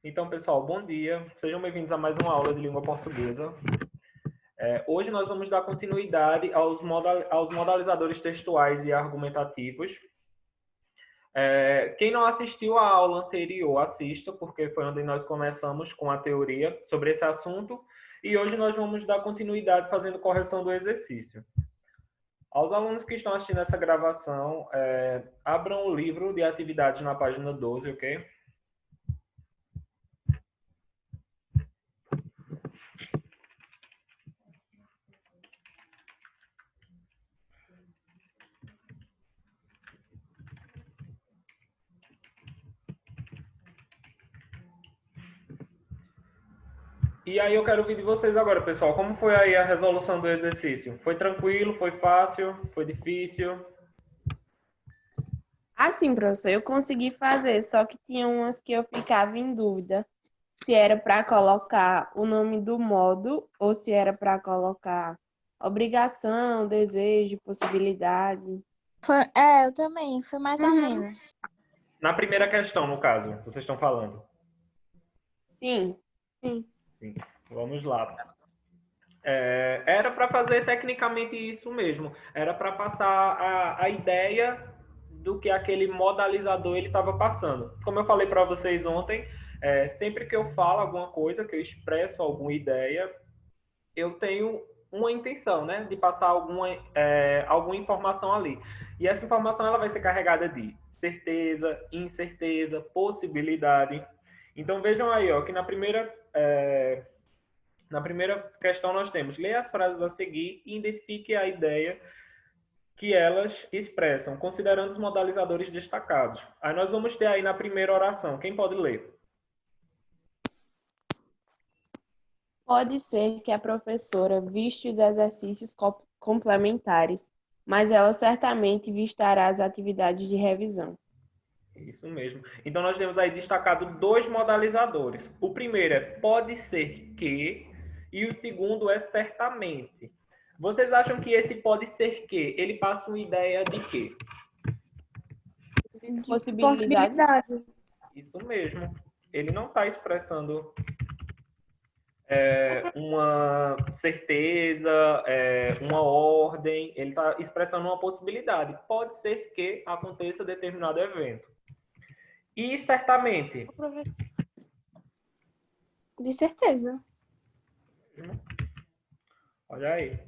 Então, pessoal, bom dia. Sejam bem-vindos a mais uma aula de língua portuguesa. Hoje nós vamos dar continuidade aos modalizadores textuais e argumentativos. Quem não assistiu à aula anterior, assista, porque foi onde nós começamos com a teoria sobre esse assunto. E hoje nós vamos dar continuidade fazendo correção do exercício. Aos alunos que estão assistindo essa gravação, abram o livro de atividades na página 12, ok? E aí eu quero ouvir de vocês agora, pessoal. Como foi aí a resolução do exercício? Foi tranquilo? Foi fácil? Foi difícil? Assim, professor, eu consegui fazer, só que tinha umas que eu ficava em dúvida se era para colocar o nome do modo ou se era para colocar obrigação, desejo, possibilidade. Eu também, foi mais ou menos. Na primeira questão, no caso, vocês estão falando. Sim. Sim. Vamos lá. Era para fazer tecnicamente isso mesmo. Era para passar a ideia do que aquele modalizador ele estava passando. Como eu falei para vocês ontem, sempre que eu falo alguma coisa, que eu expresso alguma ideia, eu tenho uma intenção, né, de passar alguma informação ali. E essa informação ela vai ser carregada de certeza, incerteza, possibilidade. Então vejam aí, ó, que na primeira questão nós temos: leia as frases a seguir e identifique a ideia que elas expressam, considerando os modalizadores destacados. Aí nós vamos ter aí na primeira oração. Quem pode ler? Pode ser que a professora viste os exercícios complementares, mas ela certamente vistará as atividades de revisão. Isso mesmo. Então nós temos aí destacado dois modalizadores. O primeiro é pode ser que e o segundo é certamente. Vocês acham que esse pode ser que ele passa uma ideia de quê? Possibilidade. Isso mesmo. Ele não está expressando uma certeza, uma ordem, ele está expressando uma possibilidade. Pode ser que aconteça determinado evento. E certamente. De certeza. Olha aí.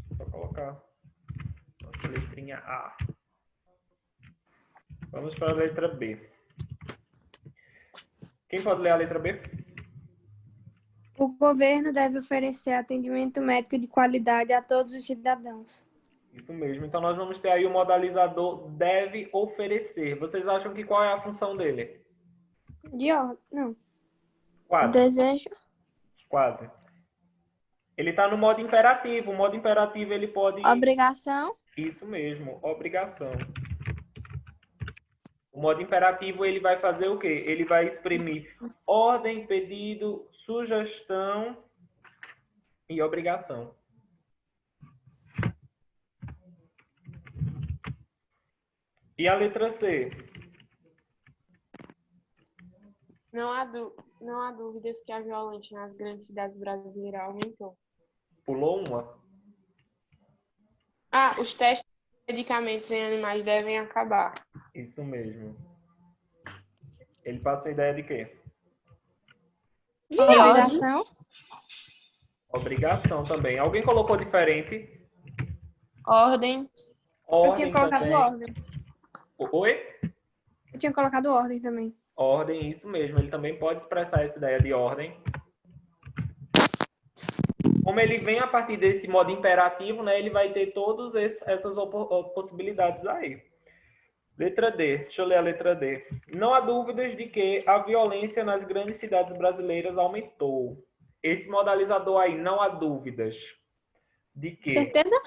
Vou colocar nossa letrinha A. Vamos para a letra B. Quem pode ler a letra B? O governo deve oferecer atendimento médico de qualidade a todos os cidadãos. Isso mesmo. Então nós vamos ter aí o modalizador deve oferecer. Vocês acham que qual é a função dele? De ordem, não. Quase. Desejo. Quase. Ele está no modo imperativo. O modo imperativo ele pode... Obrigação. Isso mesmo, obrigação. O modo imperativo ele vai fazer o quê? Ele vai exprimir ordem, pedido, sugestão e obrigação. E a letra C? Não há dúvidas que a violência nas grandes cidades brasileiras aumentou. Pulou uma? Os testes de medicamentos em animais devem acabar. Isso mesmo. Ele passa uma ideia de quê? De Obrigação. Obrigação também. Alguém colocou diferente? Ordem. Eu tinha colocado também. ordem. Oi? Eu tinha colocado ordem também. Ordem, isso mesmo. Ele também pode expressar essa ideia de ordem. Como ele vem a partir desse modo imperativo, né, ele vai ter todas essas possibilidades aí. Letra D. Deixa eu ler a letra D. Não há dúvidas de que a violência nas grandes cidades brasileiras aumentou. Esse modalizador aí, não há dúvidas de que... Certeza?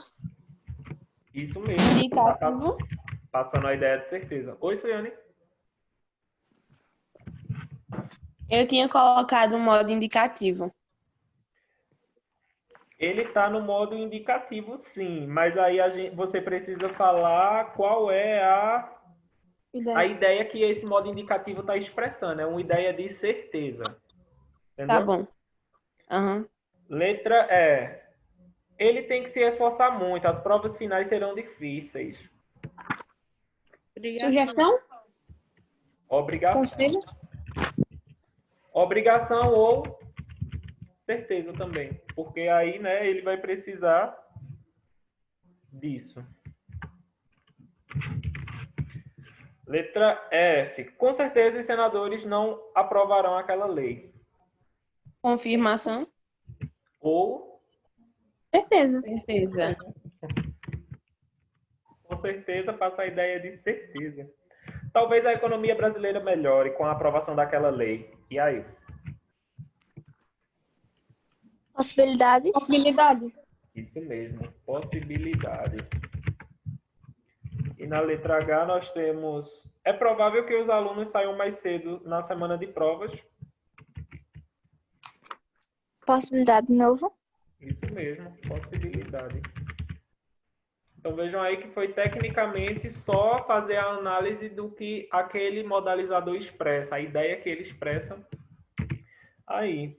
Isso mesmo. Indicativo. Tá passando a ideia de certeza. Oi, Suiane. Eu tinha colocado um modo indicativo. Ele está no modo indicativo, sim. Mas aí você precisa falar qual é A Ideia. ideia que esse modo indicativo está expressando é uma ideia de certeza. Tá Entendeu? bom. Aham. Letra E. Ele tem que se esforçar muito. As provas finais serão difíceis. Obrigação. Sugestão? Obrigação. Conselho? Obrigação ou certeza também. Porque aí, né, ele vai precisar disso. Letra F. Com certeza os senadores não aprovarão aquela lei. Confirmação. Ou, Certeza. Certeza. com certeza, passa a ideia de certeza. Talvez a economia brasileira melhore com a aprovação daquela lei. E aí? Possibilidade. Possibilidade. Isso mesmo, possibilidade. E na letra H nós temos... É provável que os alunos saiam mais cedo na semana de provas. Possibilidade de novo. Isso mesmo, possibilidade. Então vejam aí que foi tecnicamente só fazer a análise do que aquele modalizador expressa, a ideia que ele expressa aí.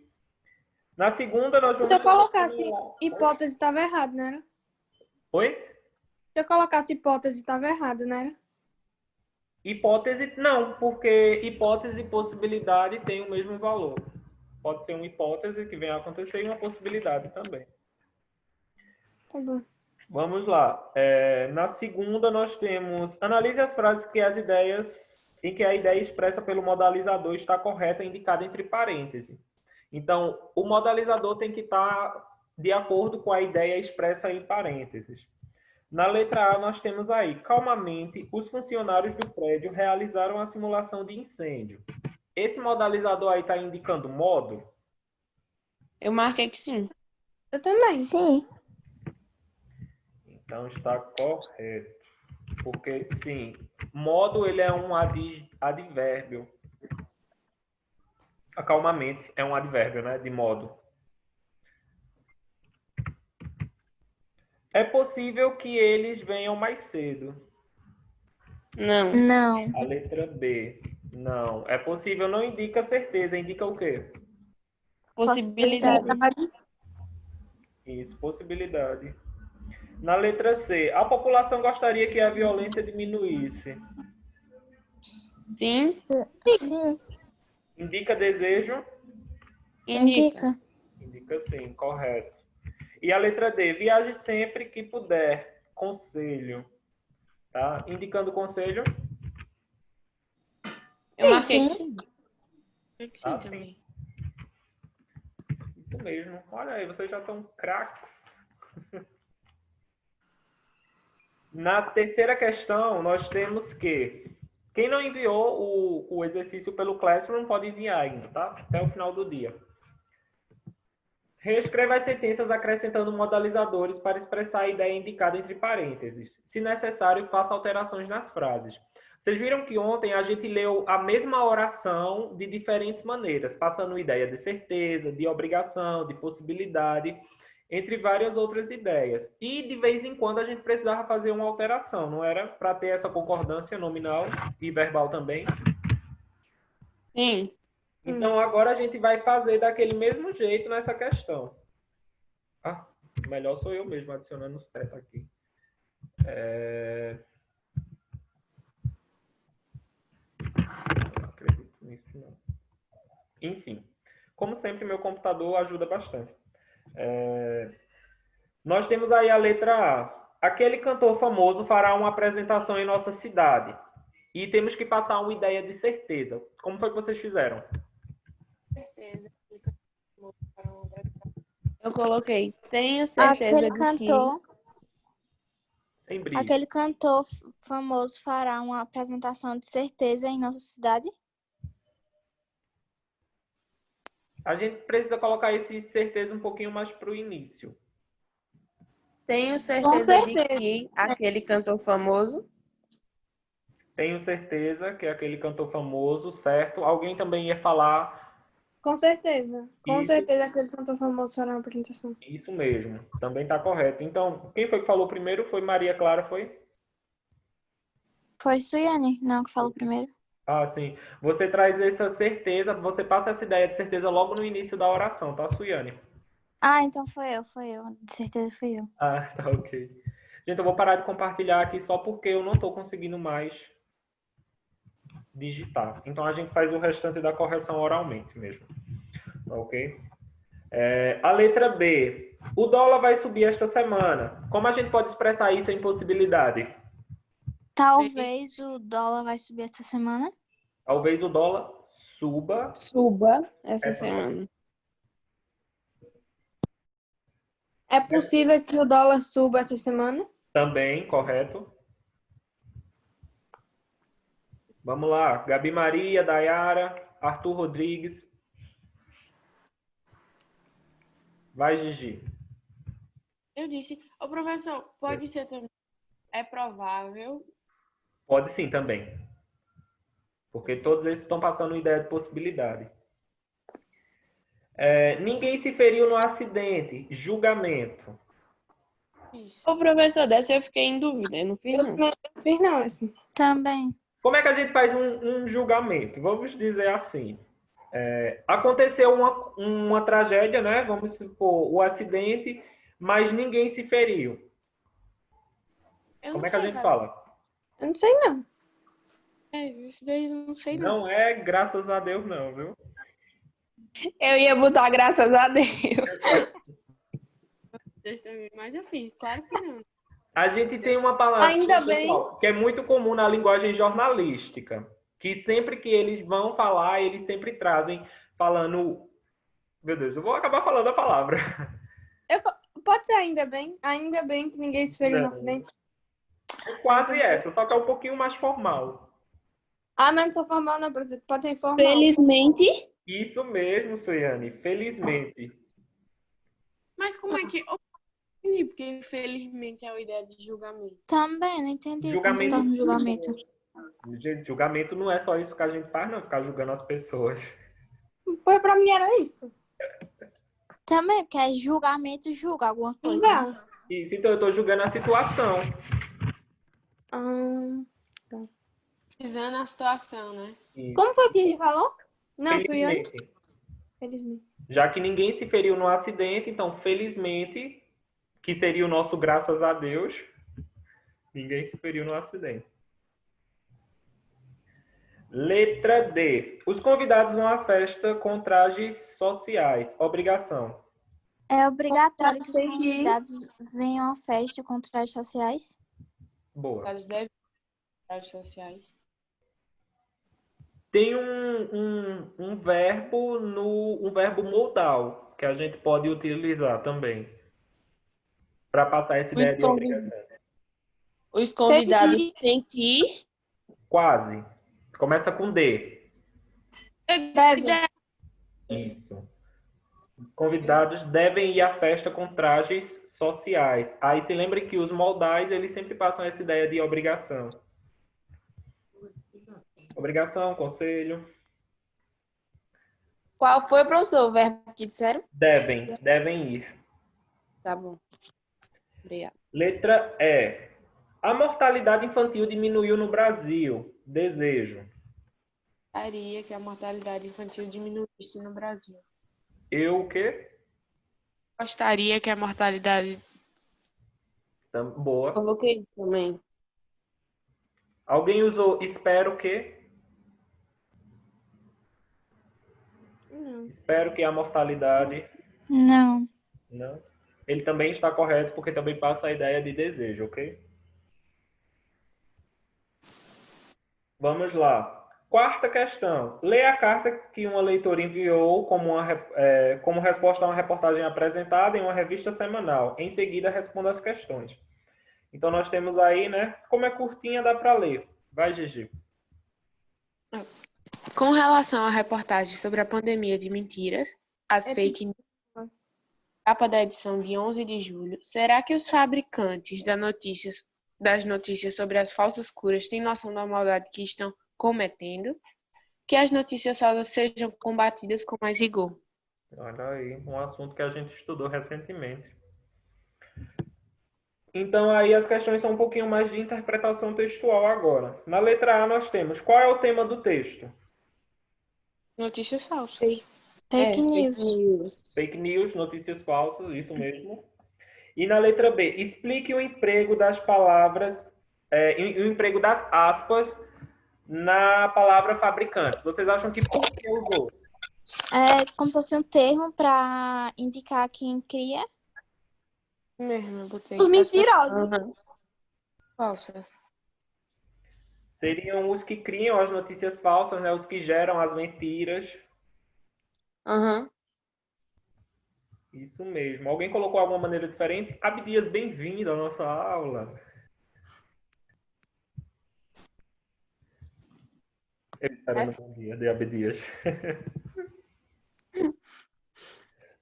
Na segunda nós vamos... Se eu colocasse hipótese, estava errado, não era? Oi? Se eu colocasse hipótese, estava errado, não era? Hipótese, não, porque hipótese e possibilidade têm o mesmo valor. Pode ser uma hipótese que venha a acontecer e uma possibilidade também. Tá bom. Vamos lá. Na segunda, nós temos... Analise as frases que as ideias... em que a ideia expressa pelo modalizador está correta, indicada entre parênteses. Então, o modalizador tem que estar de acordo com a ideia expressa em parênteses. Na letra A, nós temos aí, calmamente, os funcionários do prédio realizaram a simulação de incêndio. Esse modalizador aí está indicando modo? Eu marquei que sim. Eu também. Sim. Então, está correto. Porque, sim, modo ele é um advérbio. Calmamente é um advérbio, né? De modo. É possível que eles venham mais cedo. Não. Não. A letra B. Não. É possível não indica certeza, indica o quê? Possibilidade. Isso, possibilidade. Na letra C. A população gostaria que a violência diminuísse. Sim. Sim. Indica desejo? Indica. Indica sim, correto. E a letra D. Viaje sempre que puder. Conselho. Tá? Indicando conselho? Eu marquei Sim. que sim. Eu que sim Ah, também. Isso mesmo. Olha aí, vocês já estão craques. Na terceira questão, nós temos que... Quem não enviou o exercício pelo Classroom pode enviar ainda, tá? Até o final do dia. Reescreva as sentenças acrescentando modalizadores para expressar a ideia indicada entre parênteses. Se necessário, faça alterações nas frases. Vocês viram que ontem a gente leu a mesma oração de diferentes maneiras, passando ideia de certeza, de obrigação, de possibilidade, entre várias outras ideias. E, de vez em quando, a gente precisava fazer uma alteração, não era? Para ter essa concordância nominal e verbal também. Sim. Então, agora a gente vai fazer daquele mesmo jeito nessa questão. Ah, melhor sou eu mesmo adicionando o seta aqui. Não acredito nisso, não. Enfim, como sempre, meu computador ajuda bastante. Nós temos aí a letra A. Aquele cantor famoso fará uma apresentação em nossa cidade. E temos que passar uma ideia de certeza. Como foi que vocês fizeram? Certeza. Eu coloquei. Tenho certeza Aquele de cantor, Sem brilho. aquele cantor famoso fará uma apresentação de certeza em nossa cidade. A gente precisa colocar esse certeza um pouquinho mais para o início. Tenho Com certeza de certeza. que aquele cantor famoso. Tenho certeza que é aquele cantor famoso, certo? Alguém também ia falar Com certeza. Com Isso. certeza aquele cantor famoso fará uma apresentação. isso mesmo. Também está correto. Então, quem foi que falou primeiro? Foi Maria Clara, foi? Foi Suiane, não, que falou primeiro. Ah, sim. Você traz essa certeza, você passa essa ideia de certeza logo no início da oração, tá, Suiane? Ah, então foi eu. De certeza foi eu. Ah, tá ok. Gente, eu vou parar de compartilhar aqui só porque eu não estou conseguindo mais digitar. Então a gente faz o restante da correção oralmente mesmo. Tá ok? A letra B. O dólar vai subir esta semana. Como a gente pode expressar isso em possibilidade? Talvez o dólar vai subir essa semana. Talvez o dólar suba Suba essa essa semana. semana. É possível que o dólar suba essa semana? Também, correto. Vamos lá. Gabi Maria, Dayara, Arthur Rodrigues. Vai, Gigi. Eu disse, ô professor, pode ser também. É provável. Pode sim também. Porque todos esses estão passando ideia de possibilidade. Ninguém se feriu no acidente. Julgamento. Isso. O professor, dessa eu fiquei em dúvida, eu não fiz Eu não. também não fiz não, assim. Também. Como é que a gente faz um julgamento? Vamos dizer assim. Aconteceu uma tragédia, né? Vamos supor, o acidente, mas ninguém se feriu. Eu Como não é que a sei, gente cara. fala? Eu não sei não. Isso daí eu não sei, não. Não é graças a Deus, não, viu? Eu ia botar graças a Deus. Deus também, mas eu fiz, claro que não. A gente tem uma palavra, Ainda bem. pessoal, que é muito comum na linguagem jornalística, que sempre que eles vão falar, eles sempre trazem falando... Meu Deus, eu vou acabar falando a palavra. Pode ser ainda bem. Ainda bem que ninguém se feriu no Não. acidente. É quase essa, só que é um pouquinho mais formal. Ah, mas não sou formal não, professor. Pode ser informal. Felizmente, Isso mesmo, Suiane, felizmente. Mas como é que... Eu não entendi, porque infelizmente é a ideia de julgamento. Também, não entendi como se Julgamento. torna um julgamento. Gente, julgamento não é só isso que a gente faz, não, ficar julgando as pessoas. Pois pra mim era isso. Também, porque é julgamento, julga alguma coisa. né? Julgar. Isso, então eu estou julgando a situação. Analisando a situação, né? Isso. Como foi que ele falou? Não, Suiane. Felizmente. Felizmente. Já que ninguém se feriu no acidente, então, felizmente, que seria o nosso graças a Deus, ninguém se feriu no acidente. Letra D. Os convidados vão à festa com trajes sociais. Obrigação. É obrigatório que os Tem que ir. convidados venham à festa com trajes sociais? Boa. Elas devem redes sociais. Tem um verbo um verbo modal que a gente pode utilizar também para passar essa ideia de obrigação. os convidados Tem têm que ir. Quase. Começa com D. Deve. Isso. Os convidados devem ir à festa com trajes sociais. Aí se lembre que os modais, eles sempre passam essa ideia de obrigação. Obrigação, conselho. Qual foi, professor, o verbo que disseram? Devem ir. Tá bom. Obrigada. Letra E. A mortalidade infantil diminuiu no Brasil. Desejo. Gostaria que a mortalidade infantil diminuísse no Brasil. Eu o quê? Gostaria que a mortalidade... Boa. Coloquei isso também. Alguém usou espero que? Não. Espero que a mortalidade... Não. Não. Ele também está correto porque também passa a ideia de desejo, ok? Vamos lá. Quarta questão. Leia a carta que uma leitora enviou como resposta a uma reportagem apresentada em uma revista semanal. Em seguida, responda as questões. Então, nós temos aí, né? Como é curtinha, dá para ler. Vai, Gigi. Com relação à reportagem sobre a pandemia de mentiras, as fake news, capa da edição de 11 de julho, será que os fabricantes das notícias sobre as falsas curas têm noção da maldade que estão cometendo? Que as notícias falsas sejam combatidas com mais rigor. Olha aí, um assunto que a gente estudou recentemente. Então, aí as questões são um pouquinho mais de interpretação textual agora. Na letra A, nós temos qual é o tema do texto? Notícias falsas. Fake Fake news. news. Fake news, notícias falsas, isso mesmo. E na letra B, explique o emprego das palavras, o emprego das aspas na palavra fabricante. Vocês acham que por que usou? É como se fosse um termo para indicar quem cria. Mesmo, eu botei. Os mentirosos. Aham. Falsa. Seriam os que criam as notícias falsas, né? Os que geram as mentiras. Aham. Isso mesmo. Alguém colocou alguma maneira diferente? Abdias, bem-vindo à nossa aula. Eu esperando um bom dia de Abdias.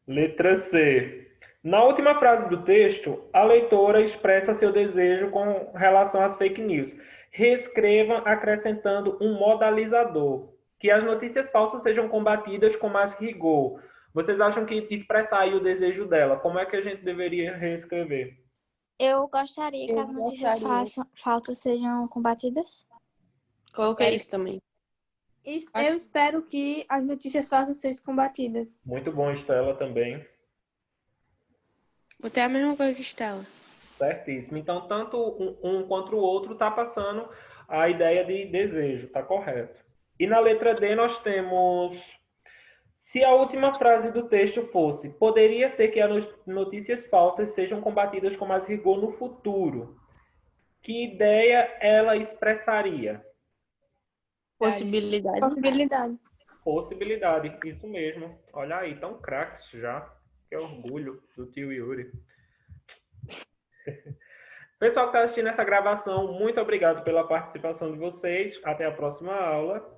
Letra C. Na última frase do texto, a leitora expressa seu desejo com relação às fake news. Reescreva acrescentando um modalizador. Que as notícias falsas sejam combatidas com mais rigor. Vocês acham que expressar aí o desejo dela, como é que a gente deveria reescrever? Eu gostaria que Eu as notícias gostaria. falsas sejam combatidas. Coloquei isso também. Eu espero que as notícias falsas sejam combatidas. Muito bom, Estela, também. Botei a mesma coisa que Estela. Certíssimo. Então, tanto um quanto o outro está passando a ideia de desejo, está correto. E na letra D nós temos: se a última frase do texto fosse, poderia ser que as notícias falsas sejam combatidas com mais rigor no futuro. Que ideia ela expressaria? Possibilidade. Possibilidade. Possibilidade, isso mesmo. Olha aí, tão craques já. Que orgulho do tio Yuri. Pessoal que está assistindo essa gravação, muito obrigado pela participação de vocês. Até a próxima aula.